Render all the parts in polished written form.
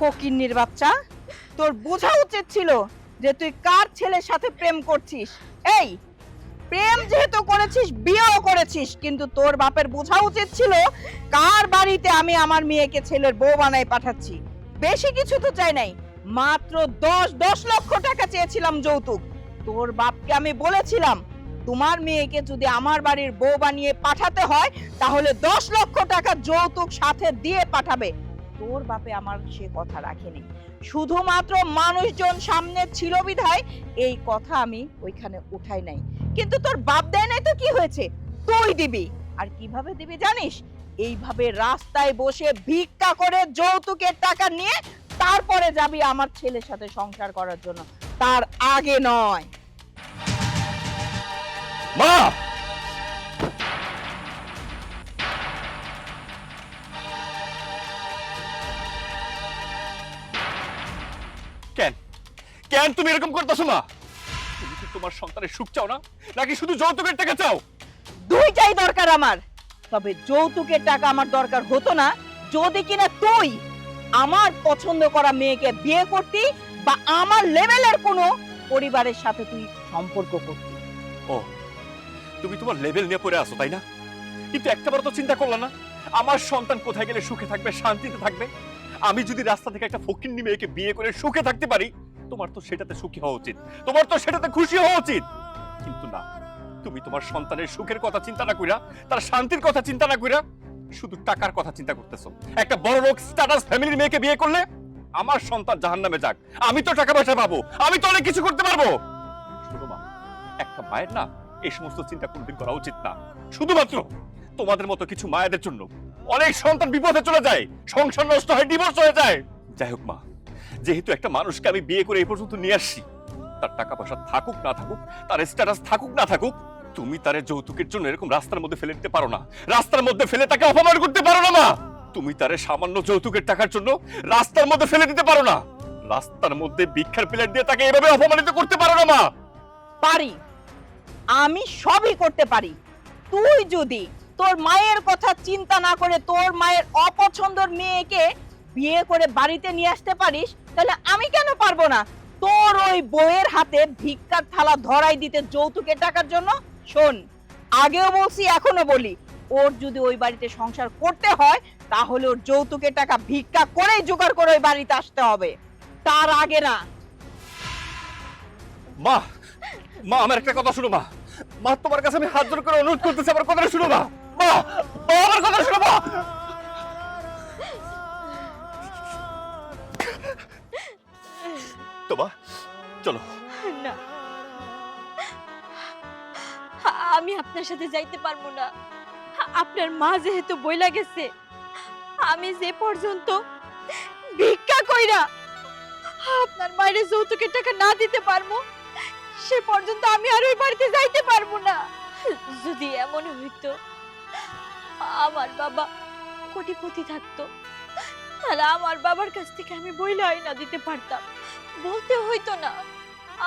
ফকিন্নির বাচ্চা, তোর বোঝা উচিত ছিল যে তুই কার ছেলের সাথে প্রেম করছিস। এই প্রেম যেহেতু করেছিস, বিয়েও করেছিস, কিন্তু তোর বাপের বোঝা উচিত ছিল কার বাড়িতে আমি আমার মেয়েকে ছেলের বউ বানাই পাঠাচ্ছি। বেশি কিছু তো চাই নাই, মাত্র 10 লক্ষ টাকা চেয়েছিলাম যৌতুক। তোর বাপকে আমি বলেছিলাম তোমার মেয়েকে যদি আমার বাড়ির বউ বানিয়ে পাঠাতে হয় তাহলে 10 লক্ষ টাকা যৌতুক সাথে দিয়ে পাঠাবে। তোর বাপে আমার সে কথা রাখেনি, শুধুমাত্র মানুষজন সামনে ছিল বিধায় এই কথা আমি ওইখানে উঠাই নাই। কিন্তু তোর বাপ দেয় নাই তো কি হয়েছে, তুই দিবি। আর কিভাবে দিবি জানিস? এইভাবে রাস্তায় বসে ভিক্ষা করে যৌতুকের টাকা নিয়ে তারপরে যাবি আমার ছেলের সাথে সংসার করার জন্য, তার আগে নয়। মা! কেন কেন তুমি এরকম করতেছো মা? তুমি কি তোমার সন্তানের সুখ চাও না, নাকি শুধু যৌতুকের টাকা চাও? দুইটাই দরকার আমার, তবে যৌতুকের টাকা আমার দরকার হতো না যদি কিনা তুই আমার পছন্দ করা মেয়েকে বিয়ে করতি বা আমার লেভেলের কোনো পরিবারের সাথে তুই সম্পর্ক করতি। ও, তুমি তোমার লেভেল নিয়ে পড়ে আছো তাই না? কিন্তু একটাবার তো চিন্তা করলা না আমার সন্তান কোথায় গেলে সুখে থাকবে, শান্তিতে থাকবে? আমি যদি রাস্তা থেকে একটা ফকিন্নি মেয়েকে বিয়ে করে সুখে থাকতে পারি, তোমার তো সেটাতে সুখী হওয়া উচিত, তোমার তো সেটাতে খুশি হওয়া উচিত। কিন্তু না, তুমি তোমার সন্তানের সুখের কথা চিন্তা না কইরা, তার শান্তির কথা চিন্তা না কইরা শুধু টাকার কথা চিন্তা করতেছো। একটা বড় লোক স্ট্যাটাস ফ্যামিলির মেয়েকে বিয়ে করলে আমার সন্তান জাহান্নামে যাক, আমি তো টাকা পয়সা পাবো, আমি তো অনেক কিছু করতে পারবো। শুনো মা, একটা মায়ের না এই সমস্ত চিন্তা কোনদিন করা উচিত না। শুধুমাত্র তোমাদের মতো কিছু মায়েদের জন্য অনেক সন্তান বিপদে চলে যায়, সংসার নষ্ট হয়, ডিভোর্স হয়ে যায়। যাই হোক মা, যেহেতু একটা মানুষকে আমি বিয়ে করে এই পর্যন্ত নিয়ে আসছি, তার টাকা পয়সা থাকুক না থাকুক, তার স্ট্যাটাস থাকুক না থাকুক, তুমি তার যৌতুকের জন্য এরকম রাস্তার মধ্যে ফেলে দিতে পারো না, রাস্তার মধ্যে ফেলে তাকে অপমান করতে পারো না মা। তুমি তারে সামান্য যৌতুকের টাকার জন্য রাস্তার মধ্যে ফেলে দিতে পারো না, রাস্তার মধ্যে ভিক্ষার প্লেট দিয়ে তাকে এভাবে অপমানিত করতে পারো না মা। পারি, আমি সবই করতে পারি। তুই যদি তোর মায়ের কথা চিন্তা না করে তোর মায়ের অপছন্দের মেয়েকে বিয়ে করে বাড়িতে নিয়ে আসতে পারিস, তাহলে আমি কেন পারবো না তোর ওই বউয়ের হাতে ভিক্ষার থালা ধরাই দিতে যৌতুকের টাকার জন্য? শোন, আগেও বলছি এখনো বলি, ওর যদি ওই বাড়িতে সংসার করতে হয় তাহলে ওর যৌতুকের টাকা ভিক্ষা করেই জোগাড় করে ওই বাড়িতে আসতে হবে, তার আগে না। মা, মা আমার একটা কথা শুনো মা, মা তোমার কাছে আমি হাত জোড় করে অনুরোধ করতেছি, আমার কথাটা শুনো মা। মা, মা আমার কথা শুনো মা। তো মা চলো। না, আমি আপনার সাথে যাইতে পারবো না। আপনার মা যেহেতু বইলা গেছে আমি যে পর্যন্ত ভিক্ষা কইরা আপনার মায়ের যৌতুকের টাকা না দিতে পারবো সে পর্যন্ত আমি আর ওই বাড়িতে যাইতে পারবো না। যদি এমন হইতো আমার বাবা কোটিপতি থাকতো, তাহলে আমার বাবার কাছ থেকে আমি বইলা আইনা দিতে পারতাম, বলতে হইতো না,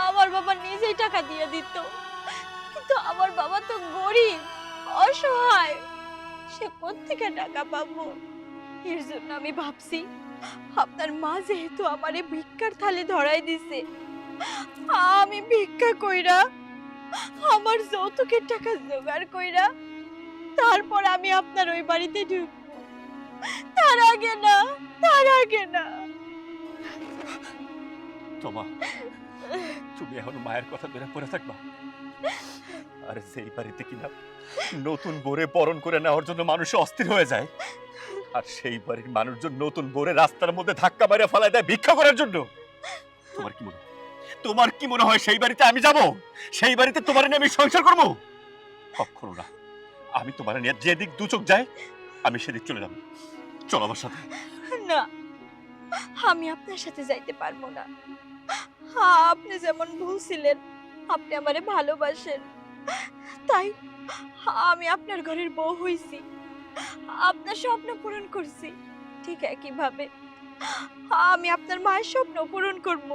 আমার বাবা নিজেই টাকা দিয়ে দিত। কিন্তু আমার বাবা তো গরিব, অসহায়, সে কোত্থেকে টাকা পাবো? এর জন্য আমি ভাবছি আপনার মা যেহেতু আমারে ভিক্ষার থালে ধরাই দিছে, আমি ভিক্ষা কইরা আমার যৌতুকের টাকা জোগাড় কইরা তারপর আমি আপনার ওই বাড়িতে ঢুকবো, তার আগে না, তার আগে না। তোমা, তুমি এখন মায়ের কথা ধরে পড়ে থাকবা? আরে সেই বাড়িতে কিনা নতুন বোরে বরণ করে নেওয়ার জন্য মানুষ অস্থির হয়ে যায়, আর সেই বাড়ির মানুষজন নতুন বোরে রাস্তার মধ্যে ধাক্কা মারিয়া ফেলায় দেয় ভিক্ষা করার জন্য। তোমার কি মনে হয়, তোমার কি মনে হয় সেই বাড়িতে আমি যাব, সেই বাড়িতে তোমার নিয়ে আমি সংসার করব? কখনো না। আমি তোমার নিয়ে যেদিক দু চোখ যায় আমি সেদিক চলে যাব। চলো আমার সাথে। না, আমি আপনার সাথে যাইতে পারবো না। আপনি যেমন বলছিলেন আপনি আমারে ভালোবাসেন, তাই আমি আপনার ঘরের বউ হইছি, আপনার স্বপ্ন পূরণ করছি, ঠিক একইভাবে আমি আপনার মায়ের স্বপ্ন পূরণ করব।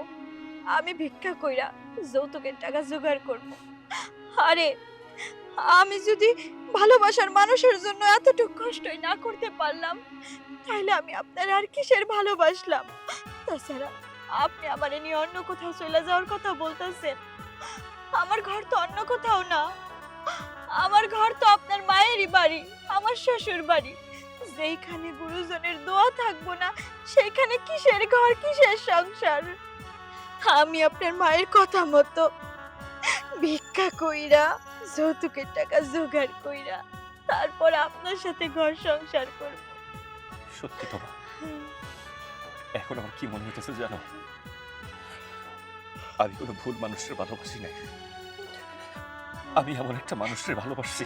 আমি ভিক্ষা কইরা যৌতুকের টাকা জোগাড় করব। আরে আমি যদি ভালোবাসার মানুষের জন্য এতটুকু কষ্টই না করতে পারলাম, তাহলে আমি আপনার আর কিসের ভালোবাসলাম? তাছাড়া আপনি আমার নিয়ে অন্য কোথাও চলে যাওয়ার কথা বলতেছেন। আমার ঘর তো অন্য কোথাও না, আমার ঘর তো আপনার মায়েরই বাড়ি, আমার শ্বশুর বাড়ি। যেখানে গুরুজনের দোয়া থাকবো না, সেইখানে কিসের ঘর, কিসের সংসার? আমি আপনার মায়ের কথা মতো ভিক্ষা কইরা, যৌতুকের টাকা জোগাড় কইরা তারপর আপনার সাথে ঘর সংসার করব। সত্যি তোমা, এখন আমার কি মনে হইতেছে জানো, আমি কোনো ভুল মানুষের ভালোবাসি নাই। আমি এমন একটা মানুষের ভালোবাসি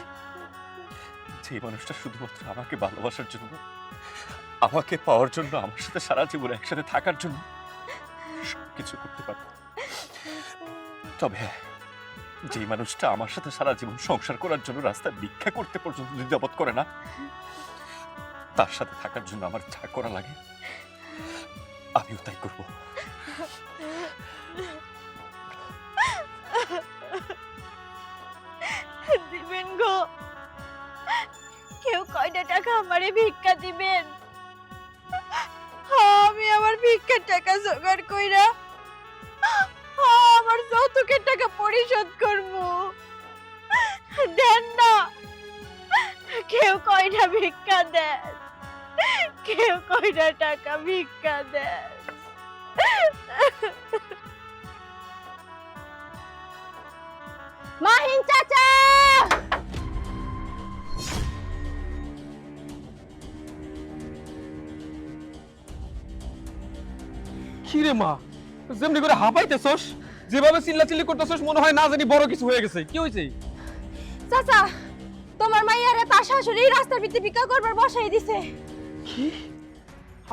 যে মানুষটা শুধুমাত্র আমাকে ভালোবাসার জন্য, আমাকে পাওয়ার জন্য, আমার সাথে সারা জীবন একসাথে থাকার জন্য সবকিছু করতে পারত। তবে হ্যাঁ, যে মানুষটা আমার সাথে সারা জীবন সংসার করার জন্য রাস্তায় ভিক্ষা করতে পর্যন্ত দ্বিধাবোধ করে না, তার সাথে থাকার জন্য আমার যা করা লাগে আমিও তাই করব। দিবেন গো, কেউ কয়টা টাকা আমারে ভিক্ষা দিবেন? আমি আমার ভিক্ষার টাকা জোগাড় কইরা আমার যৌতুকের টাকা পরিশোধ করব। দেন না, কেউ কয়টা ভিক্ষা দেন, কেউ কয়টা টাকা ভিক্ষা দেন। মাহিন চাচা! কি রে মা, যেমনি করে হাঁপাইতেছস, যেভাবে চিল্লাচিল্লি করতেছস, মনে হয় না জানি বড় কিছু হয়ে গেছে। কি হয়েছে? চাচা, তোমার মাইয়ারে তার শাশুড়ি রাস্তার ভিতরে ভিক্ষা করবার বসাই দিছে। কি?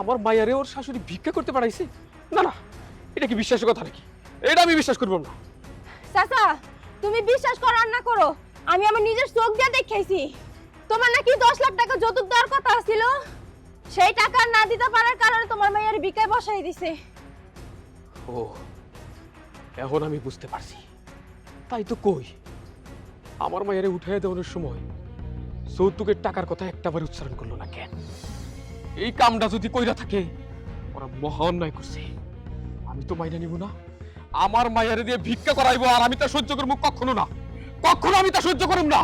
আমার মায়ারে ওর শাশুড়ি ভিক্ষা করতে পারাইছে? না না, এটা কি বিশ্বাসের কথা নাকি? এটা আমি বিশ্বাস করব না। চাচা, তুমি বিশ্বাস করো আর না করো, আমি আমার নিজের চোখ দিয়ে দেখাইছি। তোমার নাকি 10 লাখ টাকা যৌতুক দেওয়ার কথা ছিল, সেই টাকা না দিতে পারার কারণে তোমার মাইয়ারে ভিক্ষায় বসাই দিছে। ও, এখন আমি বুঝতে পারছি। তাই তো কই, আমার মায়ারে উঠাইয়া দেওয়ার সময় যৌতুকের টাকার কথা একটাবার উচ্চারণ করলো না কেন? এই কামটা যদি কইরা থাকে, ওরা মহা অন্যায় করছে। আমি তো মাইনা নিব না। আমার মায়ারে দিয়ে ভিক্ষা করাইবো আর আমি তা সহ্য করবো? কখনো না, কখনো আমি তা সহ্য করব না।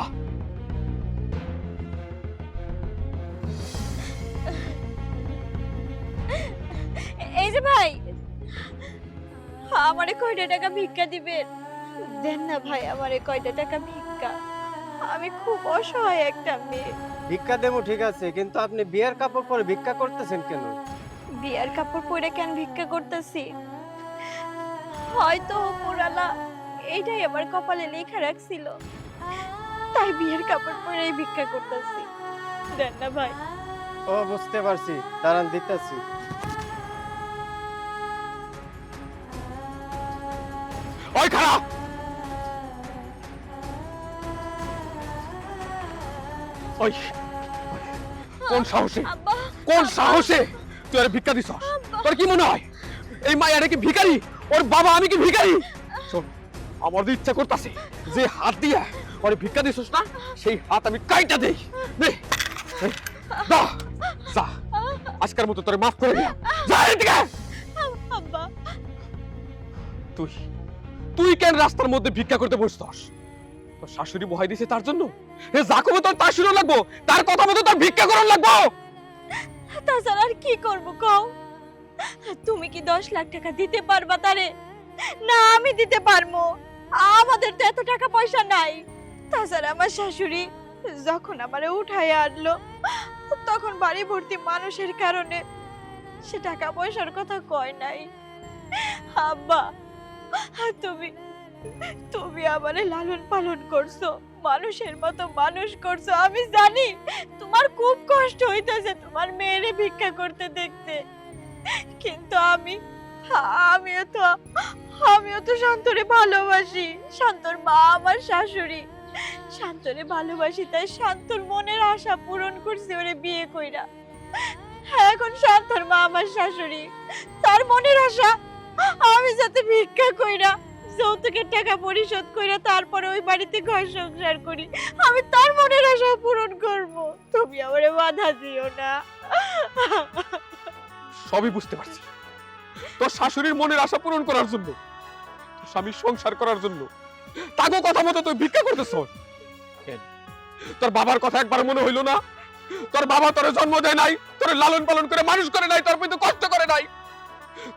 এই যে ভাই, আমারে কয়টা টাকা ভিক্ষা দিবেন? দেন না ভাই, আমারে কয়টা টাকা ভিক্ষা। আমি খুব অসহায় একটা মেয়ে। ভিক্ষা দেবো ঠিক আছে, কিন্তু আপনি বিয়ের কাপড় পরে ভিক্ষা করতেছেন কেন? বিয়ার কাপড় পরে কেন ভিক্ষা করতেছি? হয়তো উপরালা এইটাই আমার কপালে লেখা রাখছিল, তাই বিয়ের কাপড় পরেই ভিক্ষা করতেছি। দেন না ভাই। ও বুঝতে পারছি, দাঁড়ান দিতেছি। ওই খারাপ, ওই কোন সাহসে, আব্বা, কোন সাহসে তুই আর ভিক্ষা দিছস? তোর কি মনে হয় এই মায়ারে কি ভিখারি? ওর বাবা আমি কি ভিখারি? শোন, আমার তো ইচ্ছা করতেছে যে হাত দিয়ে ওর ভিক্ষা দিছস না, সেই হাত আমি কাইটা দেই। নে, দা, যা, আজকের মতো তোরে মাফ করে দিলাম। যা এদিকে। আব্বা, তুই তুই কেন রাস্তার মধ্যে ভিক্ষা করতে বসছস? তোর শাশুড়ি বহাই দিছে তার জন্য? এ যাকবে তোর তার শুনো লাগবো, তার কথা মতো তোর ভিক্ষা করার লাগবো। তাছাড়া আর কি করবো কও? তুমি কি 10 লাখ টাকা দিতে পারবা তারে? না, আমি দিতে পারবো? আমাদের তো এত টাকা পয়সা নাই। তাছাড়া আমার শাশুড়ি যখন আমারে উঠায় আনলো, তখন বাড়ি ভর্তি মানুষের কারণে সে টাকা পয়সার কথা কয় নাই। আব্বা, তুমি তুমি আমারে লালন পালন করছো, মানুষের মতো মানুষ করছো। আমি জানি তোমার খুব কষ্ট হইতেছে তোমার মেয়েরে ভিক্ষা করতে দেখতে, কিন্তু আমিও তো শান্তরে ভালোবাসি। শান্তর মা আমার শাশুড়ি, শান্তরে ভালোবাসি, তাই শান্তর মনের আশা পূরণ করছি ওরে বিয়ে কইরা। এখন শান্তর মা আমার শাশুড়ি, তার মনের আশা আমি যাতে ভিক্ষা কইরা যৌতুকের টাকা পরিশোধ করে তারপরে ওই বাড়িতে ঘর সংসার করি। আমি তার মনের আশা পূরণ করব, তুমি আমারে বাধা দিও না। সবই বুঝতে পারছি, তোর শাশুড়ির মনের আশা পূরণ করার জন্য, তোর স্বামীর সংসার করার জন্য তাকে কথা মতো তুই ভিক্ষা করতেছ। কেন তোর বাবার কথা একবার মনে হইলো না? তোর বাবা তোর জন্ম দেয় নাই, তোর লালন পালন করে মানুষ করে নাই, তোর কিন্তু কষ্ট করে নাই।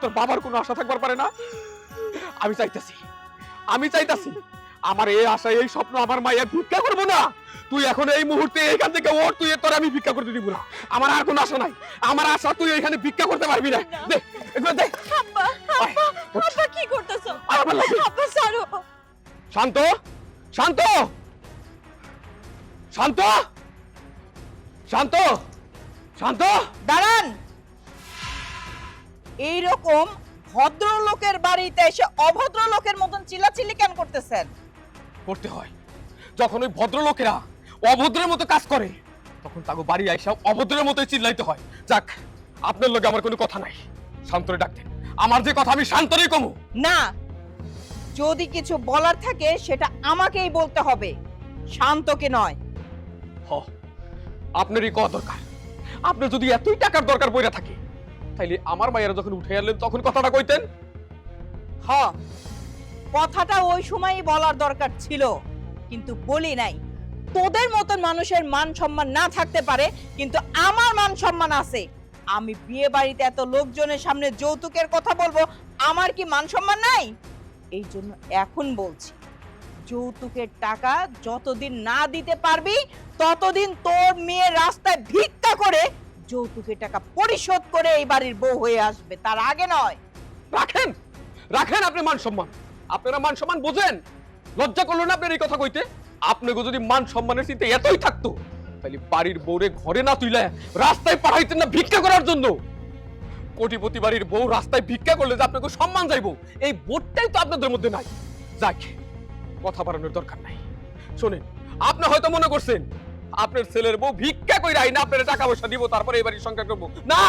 তোর বাবার কোনো আশা থাকবার পারে না? আমি চাইতাছি আমার এই আশা এই স্বপ্ন আমার মায়ের ভিক্ষা করবো না। তুই এখন এই মুহূর্তে এইখান থেকে ওর, তুই তোর আমি ভিক্ষা করতে দিব না। আমার আর কোনো আশা নাই, আমার আশা তুই এখানে ভিক্ষা করতে পারবি না। দে এগুলো দে। আব্বা, আব্বা, আব্বা কি করতেছো? আমার লাগে। আব্বা ছাড়ো। শান্ত, শান্ত, শান্ত, শান্ত, শান্ত। দাঁড়ান। এইরকম ভদ্রলোকের বাড়িতে এসে অভদ্র লোকের মতন চিল্লাচিল্লি কেন করতেছেন? করতে হয় যখন ওই ভদ্রলোকেরা অভদ্রের মতো কাজ করে, তখন তাকে বাড়ি আইসা অভদ্রের মতোই চিল্লাইতে হয়। যাক, আপনার লগে আমার কোনো কথা নাই, শান্তরে ডাক দেন। আমার যে কথা আমি শান্তরই কমু। না, যদি কিছু বলার থাকে সেটা আমাকেই বলতে হবে, শান্তকে নয়। হ, আপনারই কথা দরকার। আপনার যদি এতই টাকার দরকার পড়ে থাকে, তাইলে আমার মায়েরা যখন উঠে আনলেন তখন কথাটা কইতেন। হ, কথাটা ওই সময়ই বলার দরকার ছিল, কিন্তু বলি নাই। তোদের মতন মানুষের মান সম্মান না থাকতে পারে, কিন্তু আমার মান সম্মান আছে। আমি বিয়ে বাড়িতে এত লোকজনের সামনে যৌতুকের কথা বলবো, আমার কি মান সম্মান নাই? এই জন্য এখন বলছি, যৌতুকের টাকা যতদিন না দিতে পারবি ততদিন তোর মেয়ে রাস্তায় ভিক্ষা করে যৌতুকের টাকা পরিশোধ করে এই বাড়ির বউ হয়ে আসবে, তার আগে নয়। রাখেন, রাখেন আপনি মান সম্মান। আপনারা মান সম্মান বোঝেন? লজ্জা করলো না আপনার এই কথা কইতে? আপনাকে যদি মান সম্মানের চিন্তা এতই থাকতো, তাহলে বাড়ির বউরে ঘরে না তুইলে রাস্তায় পাঠাইতেন না ভিক্ষা করার জন্য। কোটিপতি বাড়ির বউ রাস্তায় ভিক্ষা করলে যে আপনাকে সম্মান যাইবো, এই বোধটাই তো আপনাদের মধ্যে নাই। যাক, কথা বাড়ানোর দরকার নাই। শোনেন, আপনি হয়তো মনে করছেন আপনার ছেলের বউ ভিক্ষা কইরা আইনা আপনার টাকা পয়সা দিব, তারপরে এই বাড়ির সংসার করবো। না,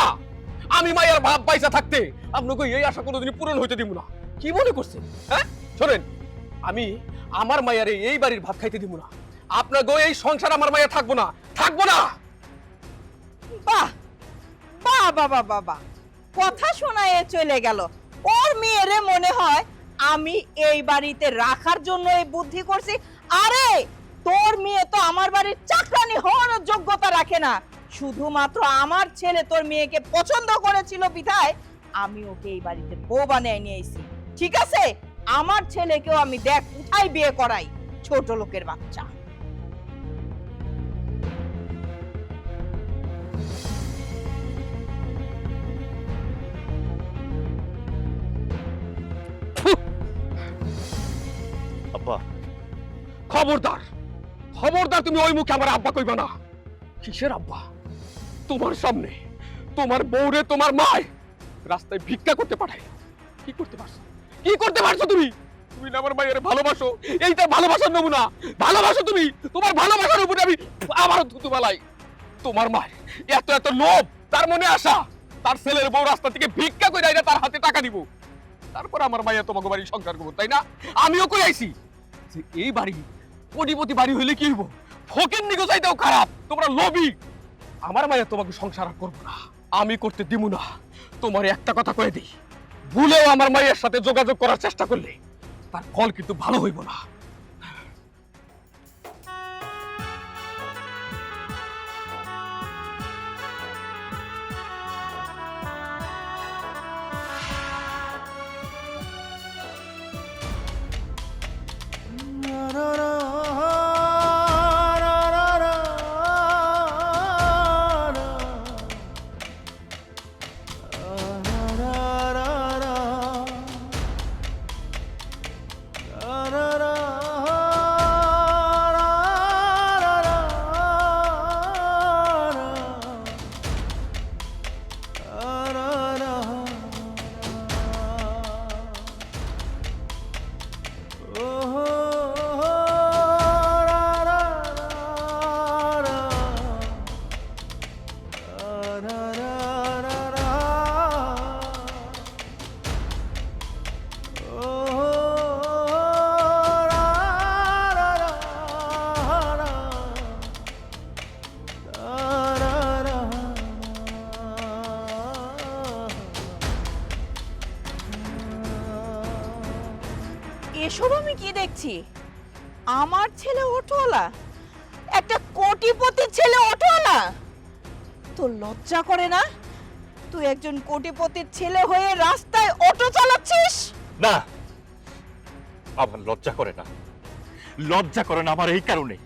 আমি মায়ের ভাব পয়সা থাকতে আপনাকে এই আশা কোনোদিন পূরণ হইতে দিব না। কি মনে করছেন? হ্যাঁ, শোনেন, আমি আমার মায়ের এই বাড়ির ভাত খাইতে দিব না। আপনাকে এই সংসার আমার মায়ের থাকবো না, থাকবো না। বাহ বাহ বাবা বাবা, কথা শোনায় চলে গেল। ওর মেয়েরে মনে হয় আমি এই বাড়িতে রাখার জন্য এই বুদ্ধি করছি। আরে তোর মেয়ে তো আমার বাড়ির চাকরানি হওয়ার যোগ্যতা রাখে না, শুধুমাত্র আমার ছেলে তোর মেয়েকে পছন্দ করেছিল বিধায় আমি ওকে এই বাড়িতে বউ বানিয়ে নিয়ে এসেছি। ঠিক আছে, আমার ছেলেকেও আমি দেখ কোথায় বিয়ে করাই, ছোট লোকের বাচ্চা। আব্বা, খবরদার, খবরদার, তুমি ওই মুখে আমার আব্বা কইবা না। কিসের আব্বা? তোমার সামনে তোমার বউরে তোমার মায় রাস্তায় ভিক্ষা করতে পাঠাই। কি করতে পারছো? কি করতে পারছো তুমি? তুমি না আমার মায়ের ভালোবাসো, এইটা ভালোবাসার নমুনা। ভালোবাসো তুমি, তোমার ভালোবাসার উপরে আমি আবারও থুতু বালাই। তোমার মায়ের এত এত লোভ, তার মনে আশা তার ছেলের বউ রাস্তা থেকে ভিক্ষা করে আইনা তার হাতে টাকা দিব, তারপর আমার মাইয়া তোমাকে বাড়ি সংসার করবো, তাই না? আমিও কই আইছি যে এই বাড়ি কোটিপতি বাড়ি হইলে কি হইব, ফকির নিগো চাইতেও খারাপ। তোমরা লোভী। আমার মাইয়া তোমাকে সংসার আর করবো না, আমি করতে দিব না। তোমার একটা কথা কয়ে দিই, ভুলেও আমার মায়ের সাথে যোগাযোগ করার চেষ্টা করলে তার ফল কিন্তু ভালো হইব না। ra ra এসব আমি কি দেখছি? আমার ছেলে অটোওয়ালা, একটা কোটিপতির ছেলে অটোওয়ালা। তোর লজ্জা করে না? তুই একজন কোটিপতির ছেলে হয়ে রাস্তায় অটো চালাচ্ছিস? না, আমার লজ্জা করে না। লজ্জা করে না আমার এই কারণে,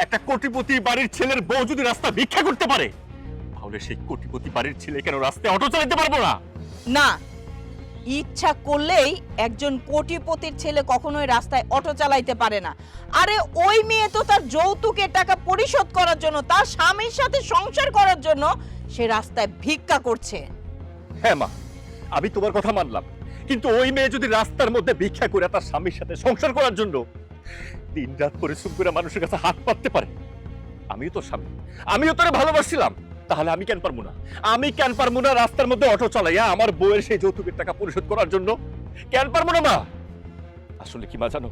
একটা কোটিপতি বাড়ির ছেলের বউ যদি রাস্তা ভিক্ষা করতে পারে, তাহলে সেই কোটিপতি বাড়ির ছেলে কেন রাস্তায় অটো চালাতে পারবো না? না, ইচ্ছা করলেই একজন কোটিপতির ছেলে কখনোই রাস্তায় অটো চালাইতে পারে না। আরে ওই মেয়ে তো তার যৌতুকের টাকা পরিশোধ করার জন্য, তার স্বামীর সাথে সংসার করার জন্য সে রাস্তায় ভিক্ষা করছে। হ্যাঁ মা, আমি তোমার কথা মানলাম, কিন্তু ওই মেয়ে যদি রাস্তার মধ্যে ভিক্ষা করে তার স্বামীর সাথে সংসার করার জন্য দিনরাত পরিশ্রম করে মানুষের কাছে হাত পাততে পারে, আমিও তো স্বামী, আমিও তোরে ভালোবাসছিলাম, তাহলে আমি কেন পারবো না? আমি কেন পারবো না রাস্তার মধ্যে অটো চালাইয়া আমার বউয়ের সেই যৌতুকের টাকা পরিশোধ করার জন্য? কেন পারবো না মা? আসলে কি মা জানো,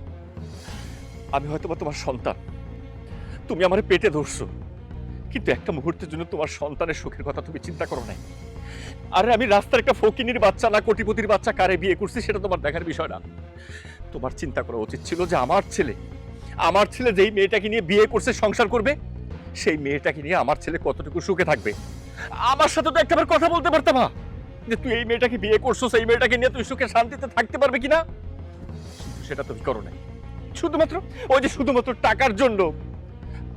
আমি হয়তো বা তোমার সন্তান, তুমি আমার পেটে ধরছো, কিন্তু একটা মুহূর্তের জন্য তোমার সন্তানের সুখের কথা তুমি চিন্তা করো নাই। আরে আমি রাস্তার একটা ফকিনির বাচ্চা না কোটিপতির বাচ্চা কারে বিয়ে করছি সেটা তোমার দেখার বিষয় না। তোমার চিন্তা করা উচিত ছিল যে আমার ছেলে যেই মেয়েটাকে নিয়ে বিয়ে করছে, সংসার করবে, সেই মেয়েটাকে নিয়ে আমার ছেলে কতটুকু সুখে থাকবে। আমার সাথে তো একটাবার কথা বলতে পারতাম না যে তুই এই মেয়েটাকে বিয়ে করছো, সেই মেয়েটাকে নিয়ে তুই সুখে শান্তিতে থাকতে পারবে কিনা। সেটা তুমি করো নাই, শুধুমাত্র টাকার জন্য।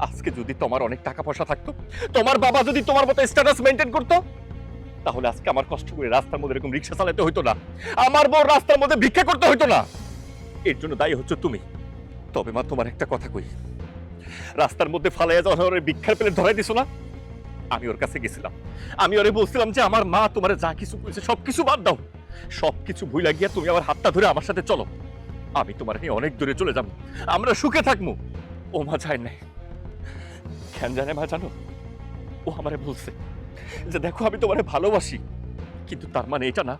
আজকে যদি তোমার অনেক টাকা পয়সা থাকতো, তোমার বাবা যদি তোমার মতো স্ট্যাটাস মেনটেন করতো, তাহলে আজকে আমার কষ্ট করে রাস্তার মধ্যে এরকম রিক্সা চালাতে হইতো না, আমার বউ রাস্তার মধ্যে ভিক্ষা করতে হইতো না। এর জন্য দায়ী হচ্ছে তুমি। তবে মা, তোমার একটা কথা কই, রাস্তার মধ্যে ফালাইয়া যখন ভিক্ষার প্লেট ধরাই দিছো না, আমি ওর কাছে গেছিলাম, আমি ওরে বলছিলাম যে আমার মা তোমার যা কিছু করেছে সবকিছু বাদ দাও, সবকিছু ভুলে গিয়া তুমি আমার হাতটা ধরে আমার সাথে চলো, আমি তোমার নিয়ে অনেক দূরে চলে যাবো, আমরা সুখে থাকবো। ও মা যায় নাই, কেন জানে মা জানো? ও আমারে বলছে যে দেখো আমি তোমারে ভালোবাসি, কিন্তু তার মানে এটা না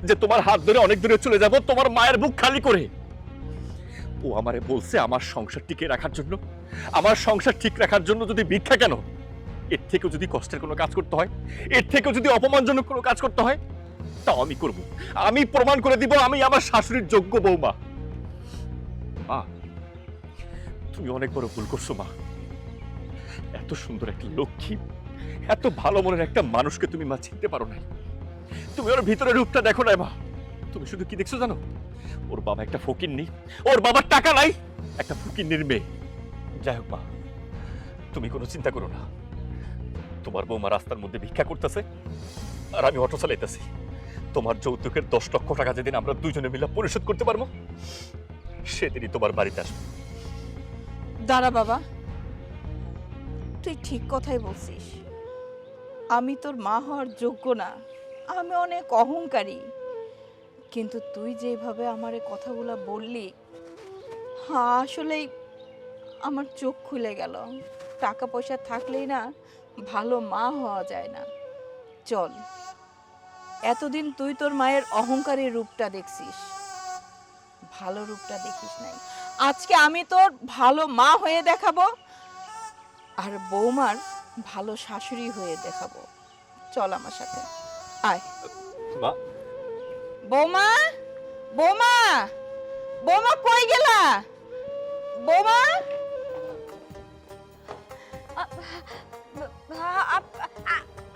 যে তোমার হাত ধরে অনেক দূরে চলে যাব তোমার মায়ের বুক খালি করে। ও আমারে বলছে আমার সংসার টিকে রাখার জন্য, আমার সংসার ঠিক রাখার জন্য যদি ভিক্ষা কেন, এর থেকেও যদি কষ্টের কোনো কাজ করতে হয়, এর থেকেও যদি অপমানজনক কোনো কাজ করতে হয়, তাও আমি করব। আমি প্রমাণ করে দিব আমি আমার শাশুড়ির যোগ্য বৌমা। মা, তুমি অনেক বড় ভুল করছো মা। এত সুন্দর একটা লক্ষ্মী, এত ভালো মনের একটা মানুষকে তুমি মা চিনতে পারো নাই। তুমি ওর ভিতরের রূপটা দেখো না মা, তুমি শুধু কি দেখছো জানো? ওর বাবা একটা ফকিন্নি, ওর বাবার টাকা নাই, একটা ফকিন্নির মেয়ে। যাই হোক মা, তুমি কোনো চিন্তা করো না, তোমার বৌমা রাস্তার মধ্যে ভিক্ষা করতেছে আর আমি অটো চালাইতেছি। তোমার যৌতুকের 10 লক্ষ টাকা যেদিন আমরা দুইজনে মিলে পরিশোধ করতে পারবো, সেদিনই তোমার বাড়িতে আসবো। দাঁড়া বাবা, তুই ঠিক কথাই বলছিস। আমি তোর মা হওয়ার যোগ্য না, আমি অনেক অহংকারী, কিন্তু তুই যেভাবে আমার এই কথাগুলো বললি, হ্যাঁ আসলেই আমার চোখ খুলে গেল। টাকা পয়সা থাকলেই না ভালো মা হওয়া যায় না। চল, এতদিন তুই তোর মায়ের অহংকারী রূপটা দেখছিস, ভালো রূপটা দেখিস নাই। আজকে আমি তোর ভালো মা হয়ে দেখাবো, আর বৌমার ভালো শাশুড়ি হয়ে দেখাবো। চল আমার সাথে, আয়। মা, বৌমা, বৌমা, বৌমা কই গেলা? বৌমা,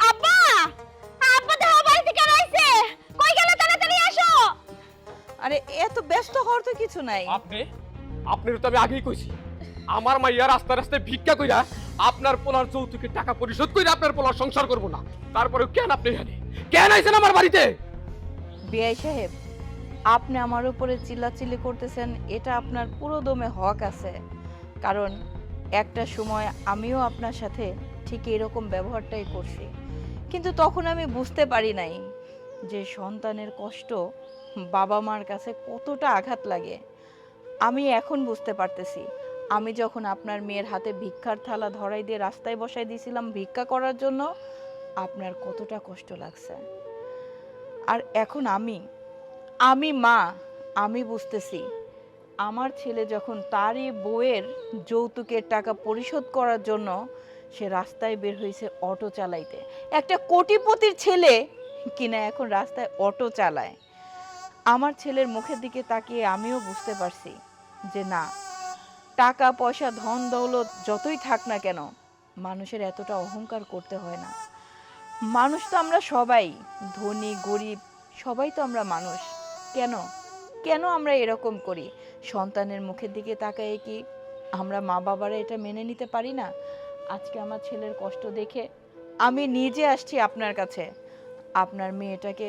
আব্বা, আব্বা দেখো বাড়িতে কেন আইছে? কই গেল? তাড়াতাড়ি আসো। আরে এত ব্যস্ত হওয়ার তো কিছু নাই। আপনার তো আমি আগেই কইছি, আমার মাইয়া রাস্তা রাস্তায় ভিক্ষা কইরা আপনার পোলার যৌতুকের টাকা পরিশোধ কইরা আপনার পোলার সংসার করব না। তারপরে কেন আপনি এখানে কেন আইছেন আমার বাড়িতে? বিআই সাহেব, আপনি আমার উপরে চিল্লাচিল্লি করতেছেন, এটা আপনার পুরো দমে হক আছে। কারণ একটা সময় আমিও আপনার সাথে ঠিক এরকম ব্যবহারটাই করছি, কিন্তু তখন আমি বুঝতে পারি নাই যে সন্তানের কষ্ট বাবা মার কাছে কতটা আঘাত লাগে। আমি এখন বুঝতে পারতেছি, আমি যখন আপনার মেয়ের হাতে ভিক্ষার থালা ধরাই দিয়ে রাস্তায় বসাই দিয়েছিলাম ভিক্ষা করার জন্য, আপনার কতটা কষ্ট লাগছে। আর এখন আমি মা, আমি বুঝতেছি আমার ছেলে যখন তারই বউয়ের যৌতুকের টাকা পরিশোধ করার জন্য সে রাস্তায় বের হয়েছে অটো চালাইতে। একটা কোটিপতির ছেলে কিনা এখন রাস্তায় অটো চালায়। আমার ছেলের মুখের দিকে তাকিয়ে আমিও বুঝতে পারছি যে না, টাকা পয়সা ধন দৌলত যতই থাক না কেন, মানুষের এতটা অহংকার করতে হয় না। মানুষ তো আমরা সবাই, ধনী গরিব সবাই তো আমরা মানুষ। কেন কেন আমরা এরকম করি? সন্তানের মুখের দিকে তাকায় কি আমরা মা বাবারা এটা মেনে নিতে পারি না? আজকে আমার ছেলের কষ্ট দেখে আমি নিজে আসছি আপনার কাছে। আপনার মেয়েটাকে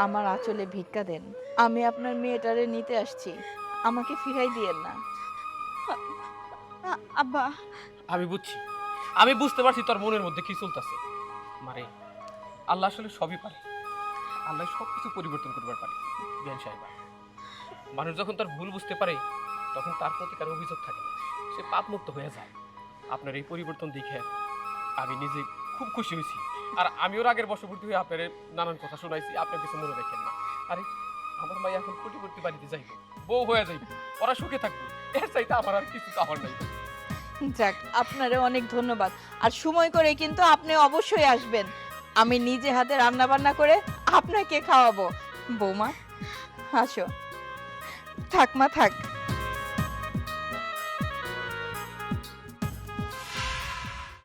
আমার আঁচলে ভিক্ষা দেন। আমি আপনার মেয়েটারে নিতে আসছি, আমাকে ফিরাই দিয়েন না। আব্বা, আমি বুঝছি, আমি বুঝতে পারছি তোর মনের মধ্যে কি চলতেছে। মারে, আল্লাহ আসলে সবই পারে, আল্লাহ সবকিছু পরিবর্তন করবার পারে। বিয়ান সাহেবা, মানুষ যখন তার ভুল বুঝতে পারে তখন তার প্রতি কারো অভিযোগ থাকে না, সে পাপ মুক্ত হয়ে যায়। আপনার এই পরিবর্তন দেখে আমি নিজে খুব খুশি হয়েছি। আর আমিও আগের বশবর্তী হয়ে আপনার নানান কথা শোনাইছি, আপনার কিছু মনে রাখেন না। আরে আমার মাই এখন কোটিপতি বাড়িতে যাইবে, বউ হয়ে যাইবে, ওরা সুখে থাকবে, এর চাইতে আমার আর কিছু চাওয়ার নাই। যাক, আপনারে অনেক ধন্যবাদ। আর সময় করে কিন্তু আপনি অবশ্যই আসবেন, আমি নিজে হাতে রান্না বান্না করে আপনাকে খাওয়াবো। বৌমা আসো। থাক মা থাক।